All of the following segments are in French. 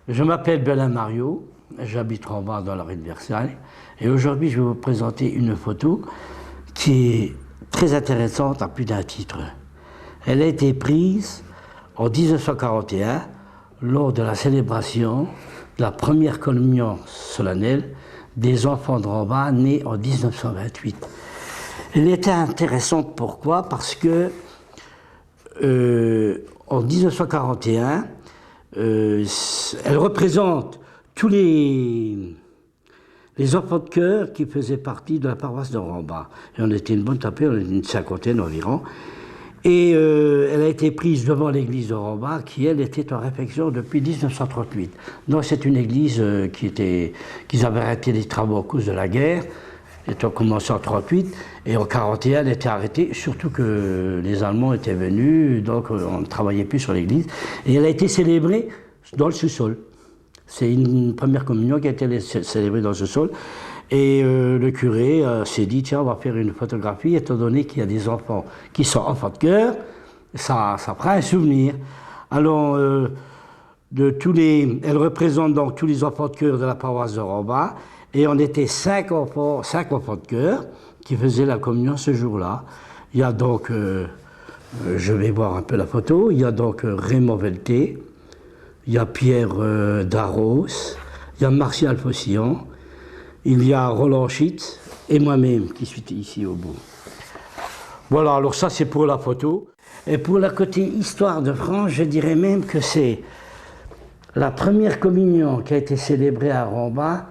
Je m'appelle Belin Mario, j'habite en bas dans la rue de Versailles et aujourd'hui je vais vous présenter une photo qui est très intéressante à plus d'un titre. Elle a été prise en 1941 lors de la célébration de la première communion solennelle des enfants de Rambin nés en 1928. Elle était intéressante pourquoi? Parce que en 1941, elle représente tous les enfants de chœur qui faisaient partie de la paroisse de Rambin. Et on était une bonne tapée, on était une cinquantaine environ. Et elle a été prise devant l'église de Rambin, qui elle était en réfection depuis 1938. Donc c'est une église qu'ils avaient arrêté les travaux à cause de la guerre. Elle a commencé en 1938 et en 1941 elle était arrêtée, surtout que les Allemands étaient venus, donc on ne travaillait plus sur l'église. Et elle a été célébrée dans le sous-sol. C'est une première communion qui a été célébrée dans le sous-sol. Et le curé s'est dit, tiens, on va faire une photographie, étant donné qu'il y a des enfants qui sont enfants de chœur, ça prend un souvenir. Alors, elle représente donc tous les enfants de chœur de la paroisse de Rambin, et on était cinq enfants de chœur qui faisaient la communion ce jour-là. Il y a donc, je vais voir un peu la photo, il y a donc Raymond Velté, il y a Pierre Darros, il y a Martial Faucillon, il y a Roland Schitz et moi-même qui suis ici au bout. Voilà, alors ça c'est pour la photo. Et pour le côté histoire de France, je dirais même que c'est la première communion qui a été célébrée à Rambin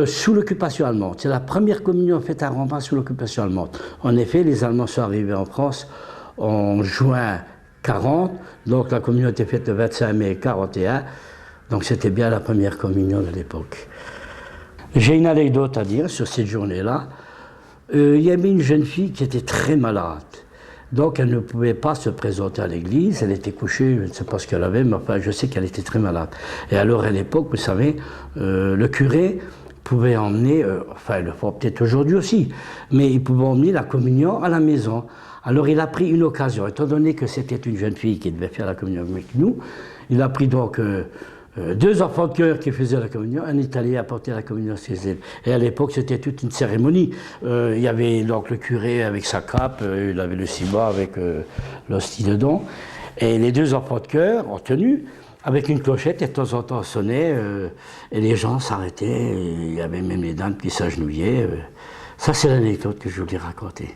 sous l'occupation allemande. C'est la première communion faite à Rambin sous l'occupation allemande. En effet, les Allemands sont arrivés en France en juin 40, donc la communion était faite le 25 mai 41, donc c'était bien la première communion de l'époque. J'ai une anecdote à dire sur cette journée-là. Il y avait une jeune fille qui était très malade. Donc elle ne pouvait pas se présenter à l'église, elle était couchée, je ne sais pas ce qu'elle avait, mais enfin je sais qu'elle était très malade. Et alors à l'époque, vous savez, le curé pouvait emmener, enfin le faut peut-être aujourd'hui aussi, mais il pouvait emmener la communion à la maison. Alors il a pris une occasion, étant donné que c'était une jeune fille qui devait faire la communion avec nous, il a pris donc deux enfants de chœur qui faisaient la communion, un est allé apporter la communion chez elle. Et à l'époque, c'était toute une cérémonie. Il y avait donc le curé avec sa cape, il avait le cibas avec l'hostie dedans, et les deux enfants de chœur en tenue, avec une clochette, et de temps en temps on sonnait, et les gens s'arrêtaient, il y avait même les dames qui s'agenouillaient. Ça, c'est l'anecdote que je voulais raconter.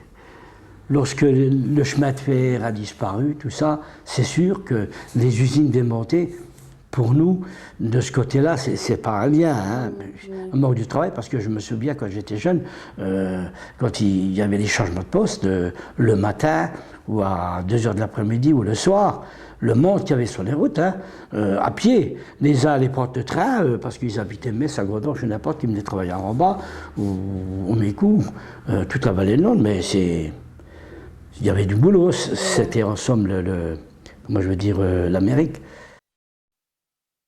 Lorsque le chemin de fer a disparu, tout ça, c'est sûr que les usines démontées, pour nous, de ce côté-là, c'est pas un lien, hein. Un manque du travail, parce que je me souviens quand j'étais jeune, quand il y avait les changements de poste, le matin, ou à 2h de l'après-midi, ou le soir, le monde qu'il y avait sur les routes, hein, à pied. Les uns allaient prendre le train, parce qu'ils habitaient Metz, à Grodon, je n'importe, qui venaient travailler en bas, ou au Mécou, toute la vallée de Londres, mais il y avait du boulot, c'était en somme comment je veux dire, l'Amérique.